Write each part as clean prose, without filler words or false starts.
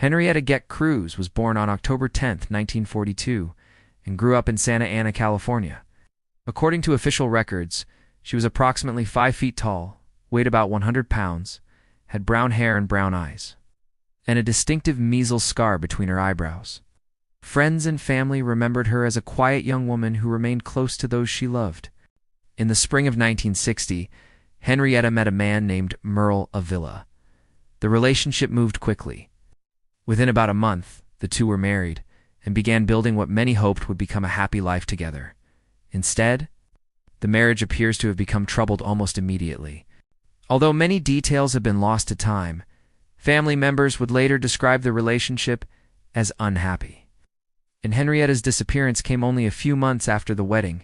Henrietta Geck Cruz was born on October 10, 1942, and grew up in Santa Ana, California. According to official records, she was approximately 5 feet tall, weighed about 100 pounds, had brown hair and brown eyes, and a distinctive measles scar between her eyebrows. Friends and family remembered her as a quiet young woman who remained close to those she loved. In the spring of 1960, Henrietta met a man named Merle Avila. The relationship moved quickly. Within about a month, the two were married and began building what many hoped would become a happy life together. Instead, the marriage appears to have become troubled almost immediately. Although many details have been lost to time, family members would later describe the relationship as unhappy. And Henrietta's disappearance came only a few months after the wedding.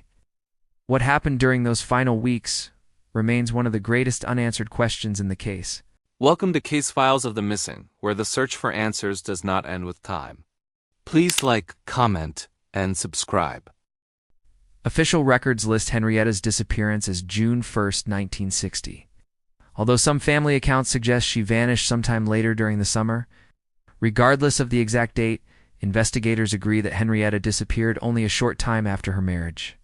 What happened during those final weeks remains one of the greatest unanswered questions in the case. Welcome to Case Files of the Missing, where the search for answers does not end with time. Please like, comment, and subscribe. Official records list Henrietta's disappearance as June 1, 1960. Although some family accounts suggest she vanished sometime later during the summer, regardless of the exact date, investigators agree that Henrietta disappeared only a short time after her marriage.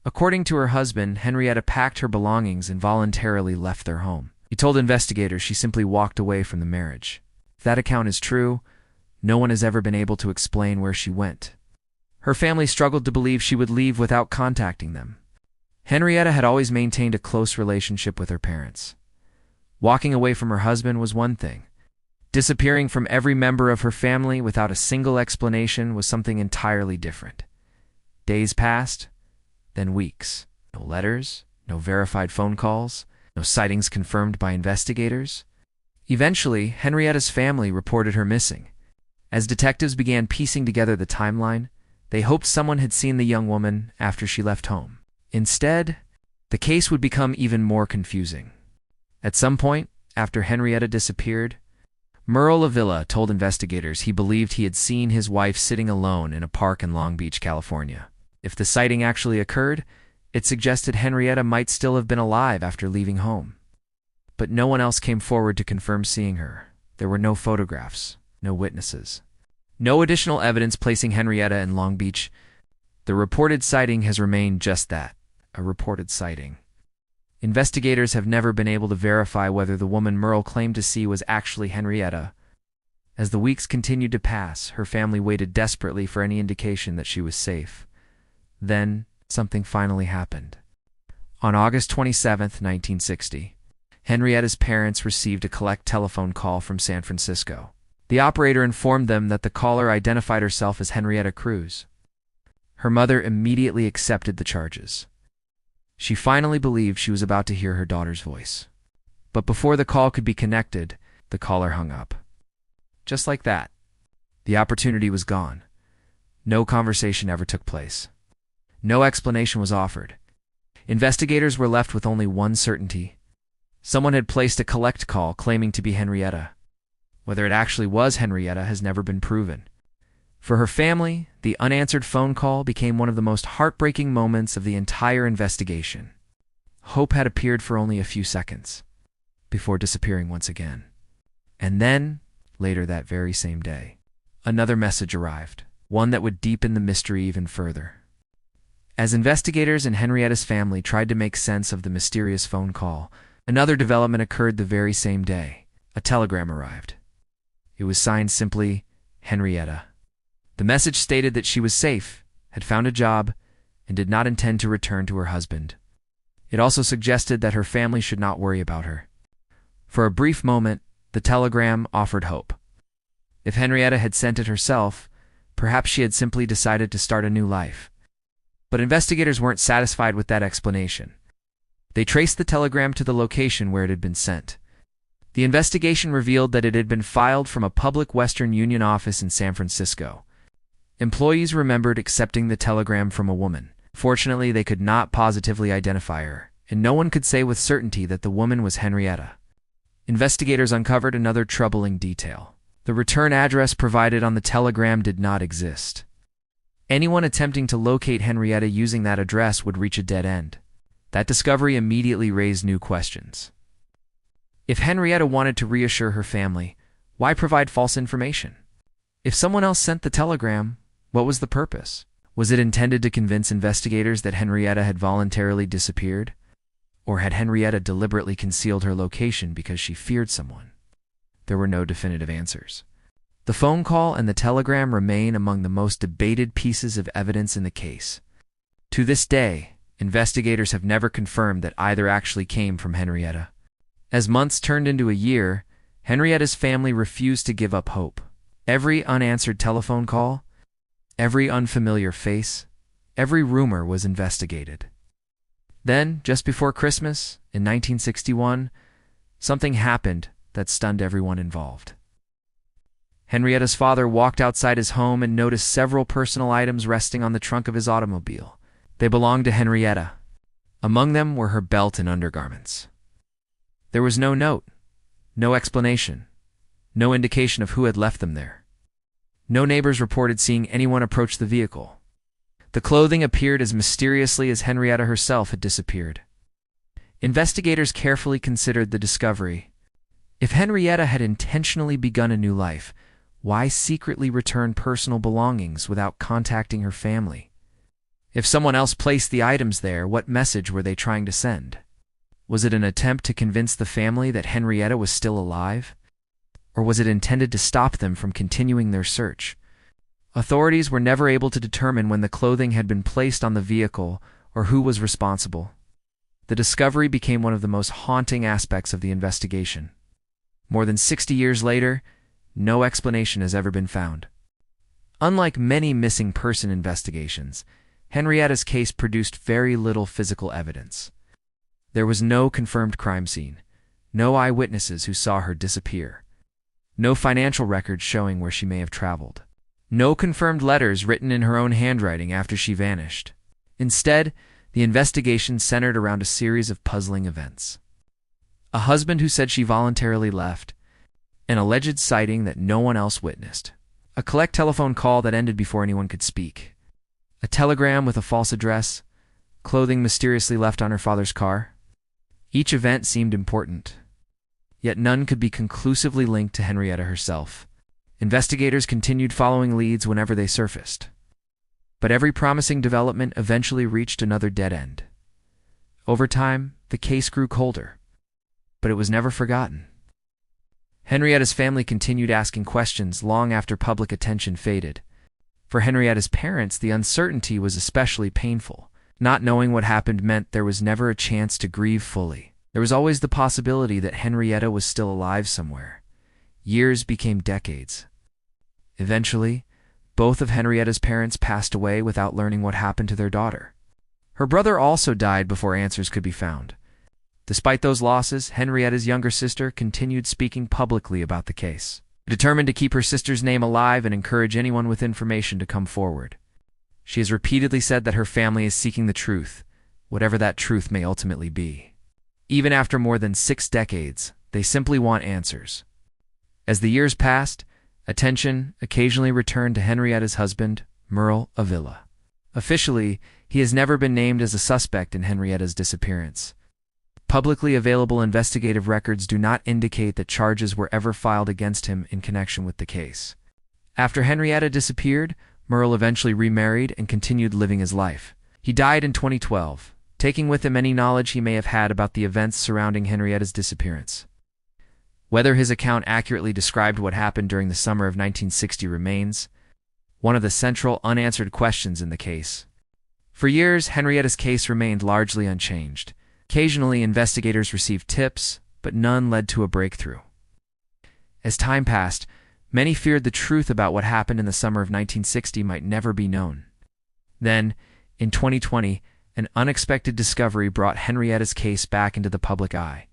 According to her husband, Henrietta packed her belongings and voluntarily left their home. He told investigators she simply walked away from the marriage. If that account is true, no one has ever been able to explain where she went. Her family struggled to believe she would leave without contacting them. Henrietta had always maintained a close relationship with her parents. Walking away from her husband was one thing. Disappearing from every member of her family without a single explanation was something entirely different. Days passed, then weeks. No letters, no verified phone calls, no sightings confirmed by investigators. Eventually, Henrietta's family reported her missing. As detectives began piecing together the timeline, they hoped someone had seen the young woman after she left home. Instead, the case would become even more confusing. At some point, after Henrietta disappeared, Merle Avila told investigators he believed he had seen his wife sitting alone in a park in Long Beach, California. If the sighting actually occurred, it suggested Henrietta might still have been alive after leaving home. But no one else came forward to confirm seeing her. There were no photographs, no witnesses, no additional evidence placing Henrietta in Long Beach. The reported sighting has remained just that, a reported sighting. Investigators have never been able to verify whether the woman Merle claimed to see was actually Henrietta. As the weeks continued to pass, her family waited desperately for any indication that she was safe. Then, something finally happened. On August 27, 1960, Henrietta's parents received a collect telephone call from San Francisco. The operator informed them that the caller identified herself as Henrietta Cruz. Her mother immediately accepted the charges. She finally believed she was about to hear her daughter's voice. But before the call could be connected, the caller hung up. Just like that, the opportunity was gone. No conversation ever took place. No explanation was offered. Investigators were left with only one certainty. Someone had placed a collect call claiming to be Henrietta. Whether it actually was Henrietta has never been proven. For her family, the unanswered phone call became one of the most heartbreaking moments of the entire investigation. Hope had appeared for only a few seconds, before disappearing once again. And then, later that very same day, another message arrived, one that would deepen the mystery even further. As investigators and Henrietta's family tried to make sense of the mysterious phone call, another development occurred the very same day. A telegram arrived. It was signed simply, Henrietta. The message stated that she was safe, had found a job, and did not intend to return to her husband. It also suggested that her family should not worry about her. For a brief moment, the telegram offered hope. If Henrietta had sent it herself, perhaps she had simply decided to start a new life. But investigators weren't satisfied with that explanation. They traced the telegram to the location where it had been sent. The investigation revealed that it had been filed from a public Western Union office in San Francisco. Employees remembered accepting the telegram from a woman. Fortunately, they could not positively identify her, and no one could say with certainty that the woman was Henrietta. Investigators uncovered another troubling detail. The return address provided on the telegram did not exist. Anyone attempting to locate Henrietta using that address would reach a dead end. That discovery immediately raised new questions. If Henrietta wanted to reassure her family, why provide false information? If someone else sent the telegram, what was the purpose? Was it intended to convince investigators that Henrietta had voluntarily disappeared? Or had Henrietta deliberately concealed her location because she feared someone? There were no definitive answers. The phone call and the telegram remain among the most debated pieces of evidence in the case. To this day, investigators have never confirmed that either actually came from Henrietta. As months turned into a year, Henrietta's family refused to give up hope. Every unanswered telephone call, every unfamiliar face, every rumor was investigated. Then, just before Christmas, in 1961, something happened that stunned everyone involved. Henrietta's father walked outside his home and noticed several personal items resting on the trunk of his automobile. They belonged to Henrietta. Among them were her belt and undergarments. There was no note, no explanation, no indication of who had left them there. No neighbors reported seeing anyone approach the vehicle. The clothing appeared as mysteriously as Henrietta herself had disappeared. Investigators carefully considered the discovery. If Henrietta had intentionally begun a new life, why secretly return personal belongings without contacting her family? If someone else placed the items there, what message were they trying to send? Was it an attempt to convince the family that Henrietta was still alive? Or was it intended to stop them from continuing their search? Authorities were never able to determine when the clothing had been placed on the vehicle or who was responsible. The discovery became one of the most haunting aspects of the investigation. More than 60 years later, no explanation has ever been found. Unlike many missing person investigations, Henrietta's case produced very little physical evidence. There was no confirmed crime scene, no eyewitnesses who saw her disappear, no financial records showing where she may have traveled, no confirmed letters written in her own handwriting after she vanished. Instead, the investigation centered around a series of puzzling events. A husband who said she voluntarily left, an alleged sighting that no one else witnessed, a collect telephone call that ended before anyone could speak, a telegram with a false address, clothing mysteriously left on her father's car. Each event seemed important, yet none could be conclusively linked to Henrietta herself. Investigators continued following leads whenever they surfaced. But every promising development eventually reached another dead end. Over time, the case grew colder, but it was never forgotten. Henrietta's family continued asking questions long after public attention faded. For Henrietta's parents, the uncertainty was especially painful. Not knowing what happened meant there was never a chance to grieve fully. There was always the possibility that Henrietta was still alive somewhere. Years became decades. Eventually, both of Henrietta's parents passed away without learning what happened to their daughter. Her brother also died before answers could be found. Despite those losses, Henrietta's younger sister continued speaking publicly about the case, determined to keep her sister's name alive and encourage anyone with information to come forward. She has repeatedly said that her family is seeking the truth, whatever that truth may ultimately be. Even after more than 6 decades, they simply want answers. As the years passed, attention occasionally returned to Henrietta's husband, Merle Avila. Officially, he has never been named as a suspect in Henrietta's disappearance. Publicly available investigative records do not indicate that charges were ever filed against him in connection with the case. After Henrietta disappeared, Merle eventually remarried and continued living his life. He died in 2012, taking with him any knowledge he may have had about the events surrounding Henrietta's disappearance. Whether his account accurately described what happened during the summer of 1960 remains one of the central unanswered questions in the case. For years, Henrietta's case remained largely unchanged. Occasionally, investigators received tips, but none led to a breakthrough. As time passed, many feared the truth about what happened in the summer of 1960 might never be known. Then, in 2020, an unexpected discovery brought Henrietta's case back into the public eye.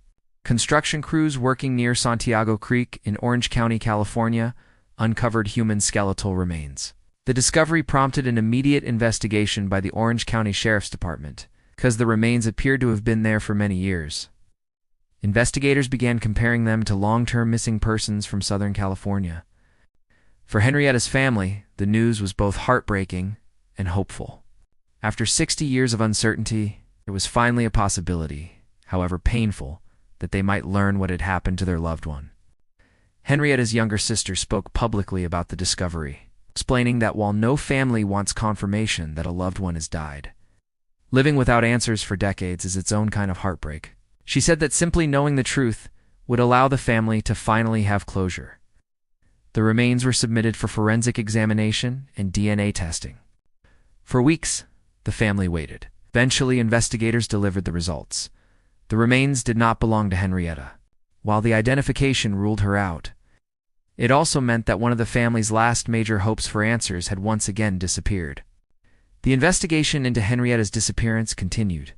Construction crews working near Santiago Creek in Orange County, California, uncovered human skeletal remains. The discovery prompted an immediate investigation by the Orange County Sheriff's Department, because the remains appeared to have been there for many years. Investigators began comparing them to long-term missing persons from Southern California. For Henrietta's family, the news was both heartbreaking and hopeful. After 60 years of uncertainty, there was finally a possibility, however painful, that they might learn what had happened to their loved one. Henrietta's younger sister spoke publicly about the discovery, explaining that while no family wants confirmation that a loved one has died, living without answers for decades is its own kind of heartbreak. She said that simply knowing the truth would allow the family to finally have closure. The remains were submitted for forensic examination and DNA testing. For weeks, the family waited. Eventually, investigators delivered the results. The remains did not belong to Henrietta. While the identification ruled her out, it also meant that one of the family's last major hopes for answers had once again disappeared. The investigation into Henrietta's disappearance continued.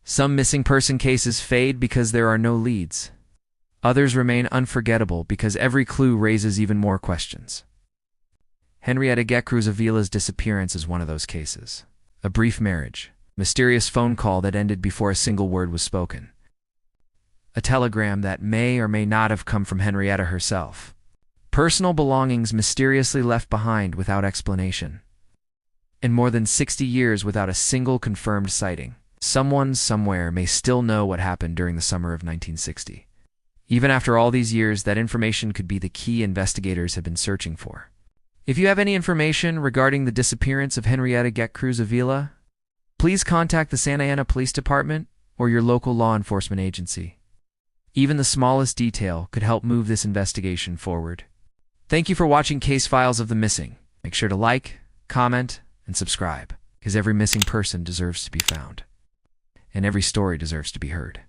Some missing person cases fade because there are no leads. Others remain unforgettable because every clue raises even more questions. Henrietta Geck Cruz Avila's disappearance is one of those cases. A brief marriage, mysterious phone call that ended before a single word was spoken, a telegram that may or may not have come from Henrietta herself, personal belongings mysteriously left behind without explanation, and more than 60 years without a single confirmed sighting. Someone somewhere may still know what happened during the summer of 1960. Even after all these years, that information could be the key investigators have been searching for. If you have any information regarding the disappearance of Henrietta Geck Cruz Avila, please contact the Santa Ana Police Department or your local law enforcement agency. Even the smallest detail could help move this investigation forward. Thank you for watching Case Files of the Missing. Make sure to like, comment, and subscribe, because every missing person deserves to be found, and every story deserves to be heard.